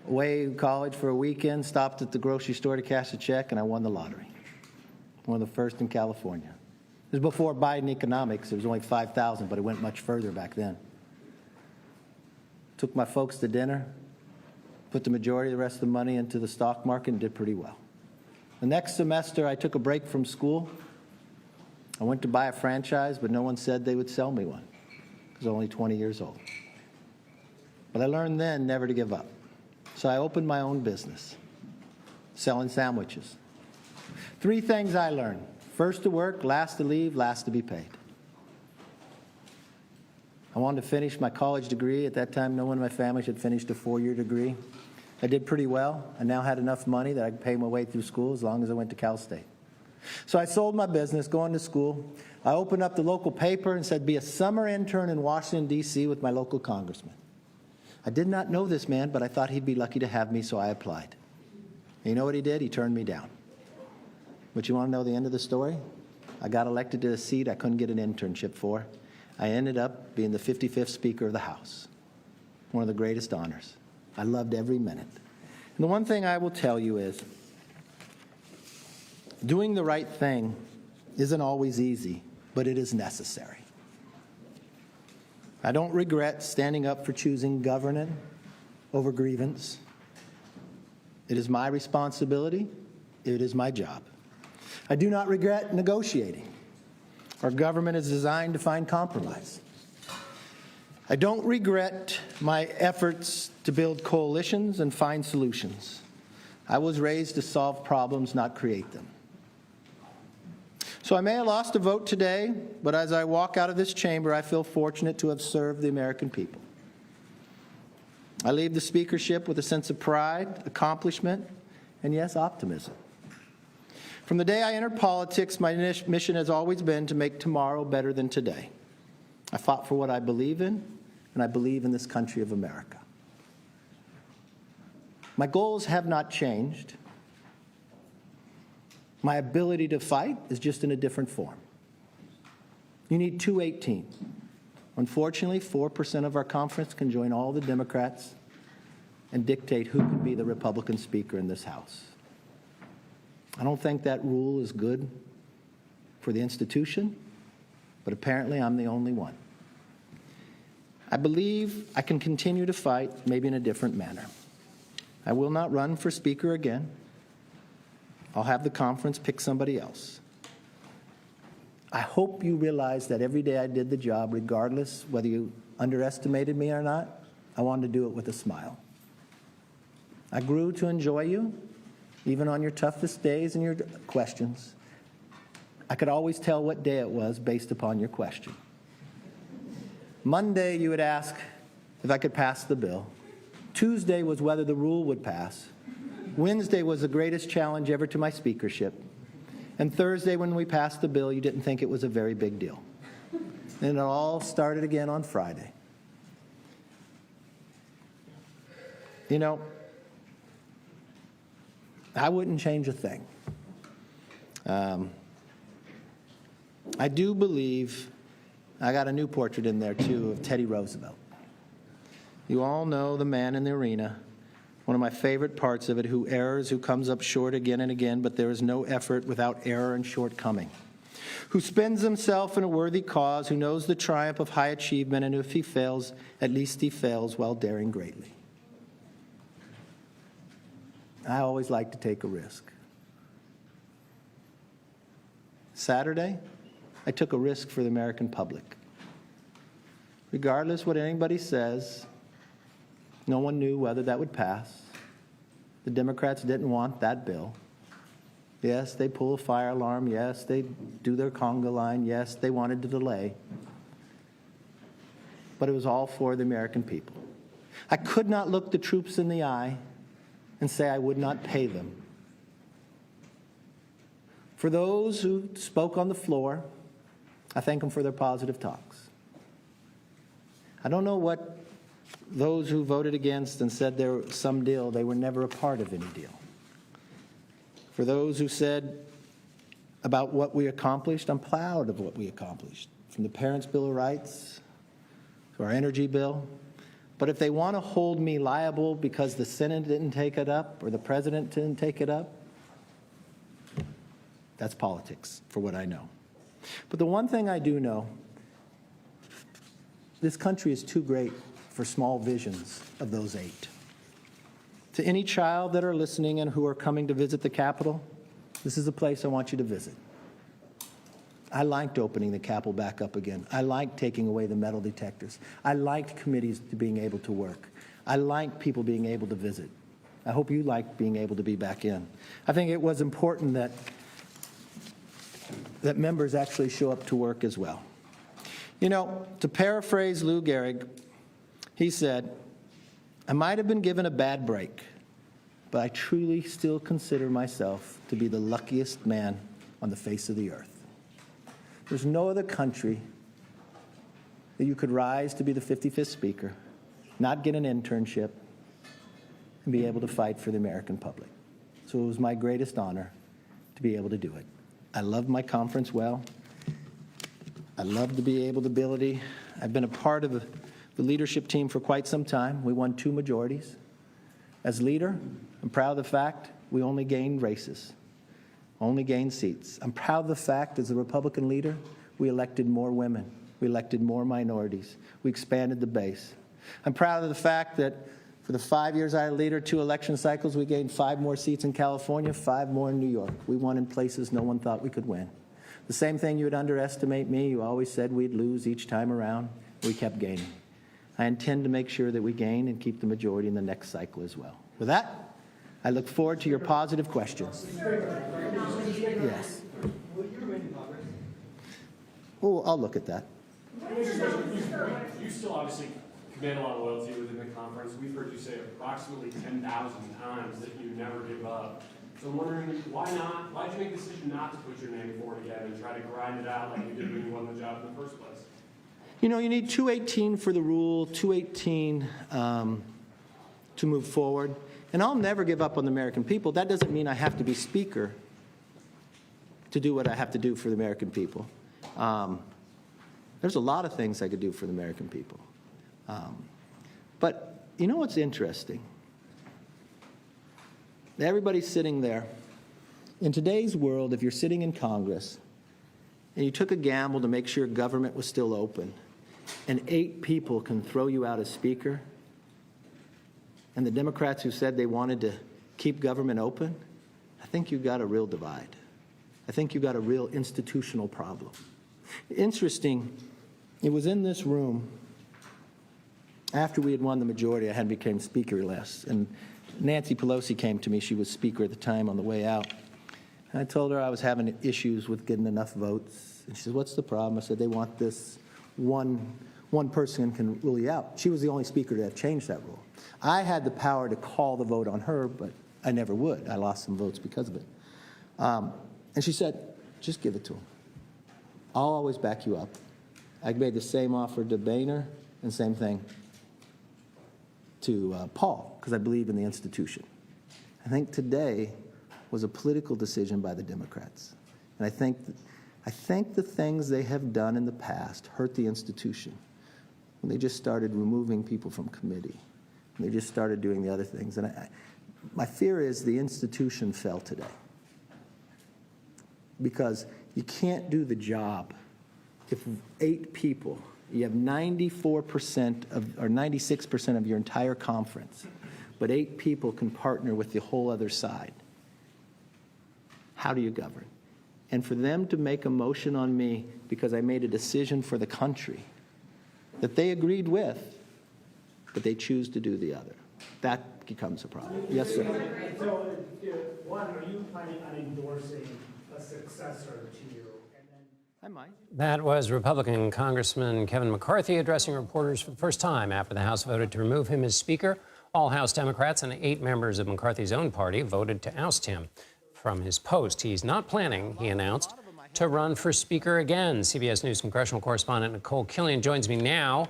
away in college for a weekend, stopped at the grocery store to cash a check, and I won the lottery. One of the first in California. It was before Biden economics. It was only 5,000, but it went much further back then. Took my folks to dinner, put the majority of the rest of the money into the stock market, and did pretty well. The next semester, I took a break from school. I went to buy a franchise, but no one said they would sell me one because I was only 20 years old. But I learned then never to give up. So I opened my own business, selling sandwiches. 3 things I learned. First to work, last to leave, last to be paid. I wanted to finish my college degree. At that time, no one in my family had finished a 4-year degree. I did pretty well. I now had enough money that I could pay my way through school as long as I went to Cal State. So I sold my business, going to school. I opened up the local paper and said, be a summer intern in Washington, D.C. with my local congressman. I did not know this man, but I thought he'd be lucky to have me, so I applied. And you know what he did? He turned me down. But you want to know the end of the story? I got elected to a seat I couldn't get an internship for. I ended up being the 55th Speaker of the House. One of the greatest honors. I loved every minute. And the one thing I will tell you is, doing the right thing isn't always easy, but it is necessary. I don't regret standing up for choosing governance over grievance. It is my responsibility. It is my job. I do not regret negotiating. Our government is designed to find compromise. I don't regret my efforts to build coalitions and find solutions. I was raised to solve problems, not create them. So I may have lost a vote today, but as I walk out of this chamber, I feel fortunate to have served the American people. I leave the speakership with a sense of pride, accomplishment, and yes, optimism. From the day I entered politics, my mission has always been to make tomorrow better than today. I fought for what I believe in, and I believe in this country of America. My goals have not changed. My ability to fight is just in a different form. You need 218. Unfortunately, 4% of our conference can join all the Democrats and dictate who can be the Republican Speaker in this House. I don't think that rule is good for the institution, but apparently I'm the only one. I believe I can continue to fight, maybe in a different manner. I will not run for Speaker again. I'll have the conference pick somebody else. I hope you realize that every day I did the job, regardless whether you underestimated me or not, I wanted to do it with a smile. I grew to enjoy you, even on your toughest days and your questions. I could always tell what day it was based upon your question. Monday, you would ask if I could pass the bill. Tuesday was whether the rule would pass. Wednesday was the greatest challenge ever to my speakership. And Thursday, when we passed the bill, you didn't think it was a very big deal. And it all started again on Friday. You know, I wouldn't change a thing. I do believe, I got a new portrait in there too of Teddy Roosevelt. You all know the man in the arena. One of my favorite parts of it, who errs, who comes up short again and again, but there is no effort without error and shortcoming. Who spends himself in a worthy cause, who knows the triumph of high achievement, and if he fails, at least he fails while daring greatly. I always like to take a risk. Saturday, I took a risk for the American public. Regardless what anybody says, no one knew whether that would pass. The Democrats didn't want that bill. Yes, they pull a fire alarm. Yes, they do their conga line. Yes, they wanted to delay. But it was all for the American people. I could not look the troops in the eye and say I would not pay them. For those who spoke on the floor, I thank them for their positive talks. I don't know what those who voted against and said there was some deal, they were never a part of any deal. For those who said about what we accomplished, I'm proud of what we accomplished. From the Parents' Bill of Rights to our energy bill, But if they want to hold me liable because the Senate didn't take it up or the president didn't take it up, that's politics, for what I know. But the one thing I do know, this country is too great for small visions of those 8. To any child that are listening and who are coming to visit the Capitol, this is a place I want you to visit. I liked opening the Capitol back up again. I liked taking away the metal detectors. I liked committees being able to work. I liked people being able to visit. I hope you liked being able to be back in. I think it was important that members actually show up to work as well. You know, to paraphrase Lou Gehrig, he said, "I might have been given a bad break, but I truly still consider myself to be the luckiest man on the face of the earth." There's no other country that you could rise to be the 55th Speaker, not get an internship, and be able to fight for the American public. So it was my greatest honor to be able to do it. I love my conference well. I love to be able to I've been a part of the leadership team for quite some time. We won 2 majorities. As leader, I'm proud of the fact we only gained races. Only gained seats. I'm proud of the fact, as a Republican leader, we elected more women. We elected more minorities. We expanded the base. I'm proud of the fact that for the 5 years I was leader, 2 election cycles, we gained 5 more seats in California, 5 more in New York. We won in places no one thought we could win. The same thing, you would underestimate me. You always said we'd lose each time around. We kept gaining. I intend to make sure that we gain and keep the majority in the next cycle as well. With that, I look forward to your positive questions. Yes. Will you remain in Congress? Oh, I'll look at that. You still obviously command a lot of loyalty within the conference. We've heard you say approximately 10,000 times that you never give up. So I'm wondering, why not? Why did you make the decision not to put your name forward again and try to grind it out like you did when you won the job in the first place? You know, you need 218 for the rule, 218 to move forward. And I'll never give up on the American people. That doesn't mean I have to be Speaker to do what I have to do for the American people. There's a lot of things I could do for the American people. But you know what's interesting? Everybody's sitting there. In today's world, if you're sitting in Congress and you took a gamble to make sure government was still open, and 8 people can throw you out as Speaker, and the Democrats who said they wanted to keep government open, I think you've got a real divide. I think you've got a real institutional problem. Interesting, it was in this room after we had won the majority. I hadn't become Speaker last, and Nancy Pelosi came to me. She was Speaker at the time on the way out. And I told her I was having issues with getting enough votes. And she said, "What's the problem?" I said, "They want this one person can rule you out." She was the only Speaker to have changed that rule. I had the power to call the vote on her, but I never would. I lost some votes because of it. And she said, "Just give it to him. I'll always back you up." I made the same offer to Boehner and same thing to Paul, because I believe in the institution. I think today was a political decision by the Democrats. And I think the things they have done in the past hurt the institution. When they just started removing people from committee, and they just started doing the other things. And my fear is the institution fell today. Because you can't do the job if 8 people, you have 94% or 96% of your entire conference, but 8 people can partner with the whole other side. How do you govern? And for them to make a motion on me because I made a decision for the country that they agreed with, but they choose to do the other, that becomes a problem. Yes, sir. So, one, are you planning on endorsing a successor to you? And then I might. That was Republican Congressman Kevin McCarthy addressing reporters for the first time after the House voted to remove him as Speaker. All House Democrats and 8 members of McCarthy's own party voted to oust him from his post. He's not planning, he announced, to run for Speaker again. CBS News congressional correspondent Nicole Killian joins me now.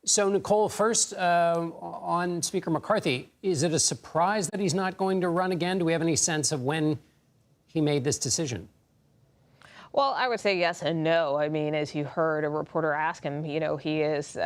So, Nicole, first on Speaker McCarthy, is it a surprise that he's not going to run again? Do we have any sense of when he made this decision? Well, I would say yes and no. I mean, as you heard a reporter ask him, he is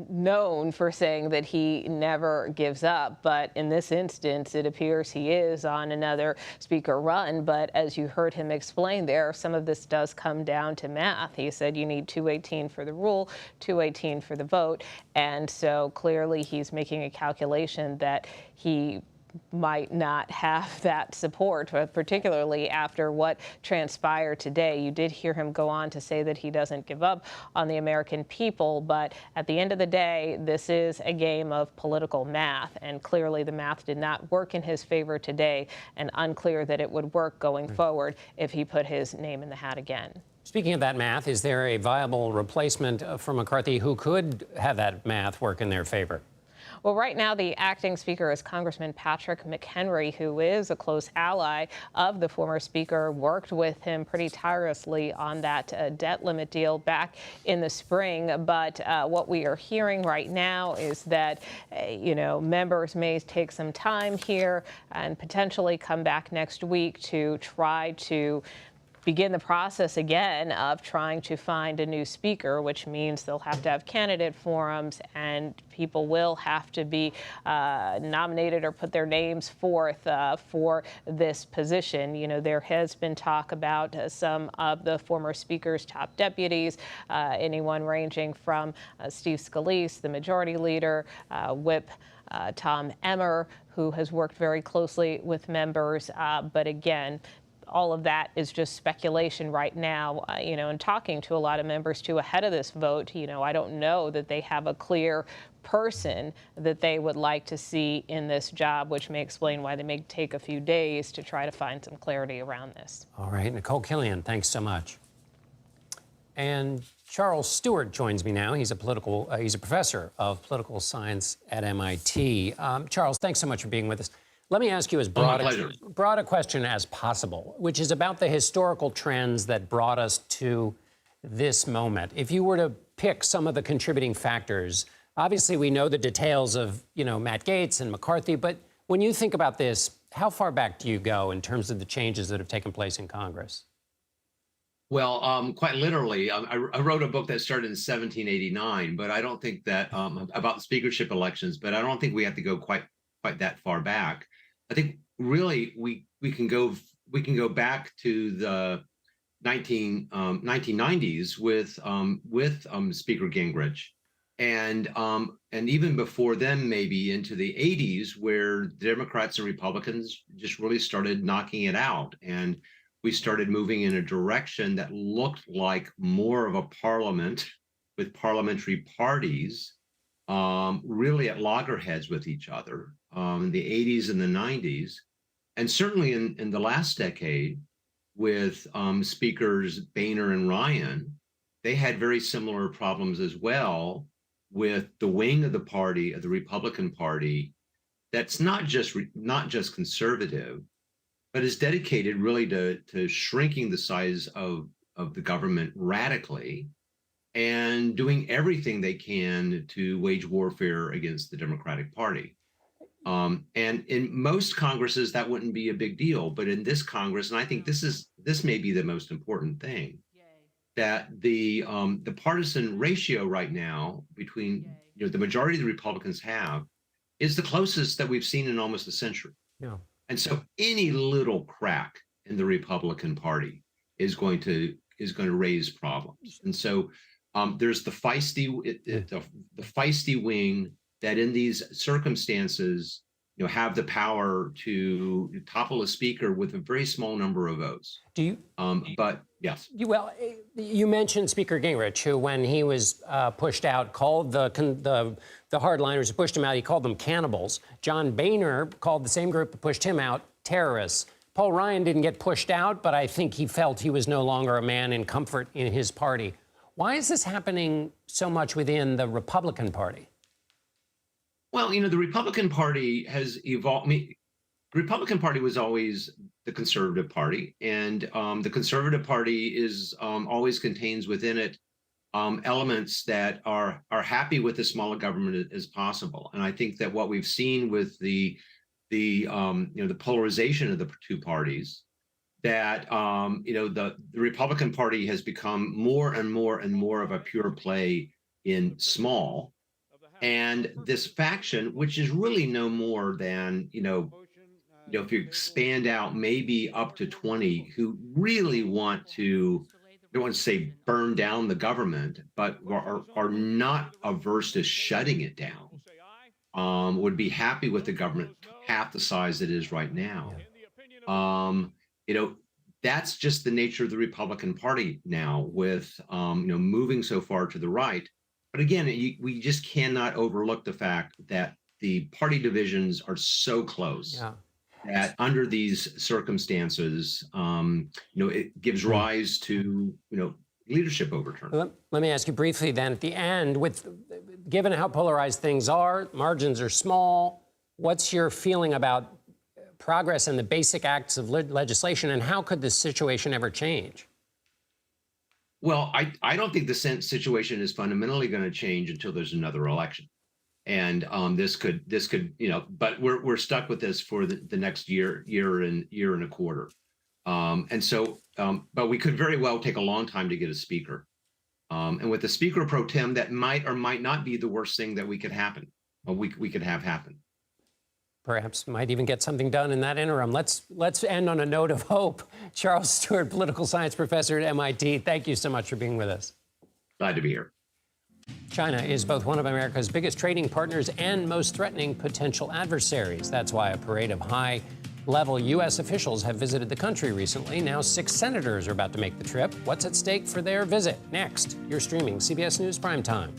known for saying that he never gives up. But in this instance, it appears he is on another speaker run. But as you heard him explain there, some of this does come down to math. He said you need 218 for the rule, 218 for the vote. And so clearly he's making a calculation that he might not have that support, particularly after what transpired today. You did hear him go on to say that he doesn't give up on the American people, but at the end of the day, this is a game of political math, and clearly the math did not work in his favor today, and unclear that it would work going forward if he put his name in the hat again. Speaking of that math, is there a viable replacement for McCarthy who could have that math work in their favor? Well, right now, the acting speaker is Congressman Patrick McHenry, who is a close ally of the former speaker, worked with him pretty tirelessly on that debt limit deal back in the spring. But what we are hearing right now is that, members may take some time here and potentially come back next week to try to begin the process again of trying to find a new speaker, which means they'll have to have candidate forums and people will have to be nominated or put their names forth for this position. There has been talk about some of the former speaker's top deputies, anyone ranging from Steve Scalise, the majority leader, Whip Tom Emmer, who has worked very closely with members. But again, all of that is just speculation right now, and talking to a lot of members too ahead of this vote, I don't know that they have a clear person that they would like to see in this job, which may explain why they may take a few days to try to find some clarity around this. All right, Nicole Killian, thanks so much. And Charles Stewart joins me now. He's a professor of political science at MIT. Charles, thanks so much for being with us. Let me ask you as broad a question as possible, which is about the historical trends that brought us to this moment. If you were to pick some of the contributing factors, obviously we know the details of, Matt Gaetz and McCarthy, but when you think about this, how far back do you go in terms of the changes that have taken place in Congress? Well, quite literally, I wrote a book that started in 1789, but I don't think that about the speakership elections, but I don't think we have to go quite that far back. I think really we can go back to the 1990s with Speaker Gingrich, and even before then, maybe into the 80s, where Democrats and Republicans just really started knocking it out, and we started moving in a direction that looked like more of a parliament with parliamentary parties really at loggerheads with each other in the 80s and the 90s. And certainly in the last decade with speakers Boehner and Ryan, they had very similar problems as well with the wing of the party, of the Republican Party, that's not just conservative, but is dedicated really to shrinking the size of the government radically and doing everything they can to wage warfare against the Democratic Party. And in most Congresses, that wouldn't be a big deal. But in this Congress, and I think this may be the most important thing, that the partisan ratio right now between the majority of the Republicans have is the closest that we've seen in almost a century. Yeah. And so any little crack in the Republican Party is going to raise problems. And so there's the feisty wing that in these circumstances, have the power to topple a speaker with a very small number of votes. Do you? But yes. You mentioned Speaker Gingrich, who, when he was pushed out, called the hardliners who pushed him out, he called them cannibals. John Boehner called the same group that pushed him out terrorists. Paul Ryan didn't get pushed out, but I think he felt he was no longer a man in comfort in his party. Why is this happening so much within the Republican Party? Well, the Republican Party has evolved. The Republican Party was always the conservative party, and the conservative party is always contains within it elements that are happy with as small a government as possible. And I think that what we've seen with the polarization of the two parties, that the Republican Party has become more and more and more of a pure play in small, and this faction, which is really no more than if you expand out maybe up to 20 who really want to, I don't want to say burn down the government, but are not averse to shutting it down, would be happy with the government half the size it is right now. That's just the nature of the Republican Party now, with moving so far to the right. But again, we just cannot overlook the fact that the party divisions are so close. Yeah. That under these circumstances, it gives rise to, leadership overturn. Let me ask you briefly then at the end, given how polarized things are, margins are small, what's your feeling about progress in the basic acts of legislation, and how could this situation ever change? Well, I don't think the situation is fundamentally going to change until there's another election. And this could, but we're stuck with this for the next year and a quarter. But we could very well take a long time to get a speaker. And with the speaker pro tem, that might or might not be the worst thing that we could happen. We could have happen. Perhaps might even get something done in that interim. Let's end on a note of hope. Charles Stewart, political science professor at MIT. Thank you so much for being with us. Glad to be here. China is both one of America's biggest trading partners and most threatening potential adversaries. That's why a parade of high-level U.S. officials have visited the country recently. Now 6 senators are about to make the trip. What's at stake for their visit? Next, you're streaming CBS News Primetime.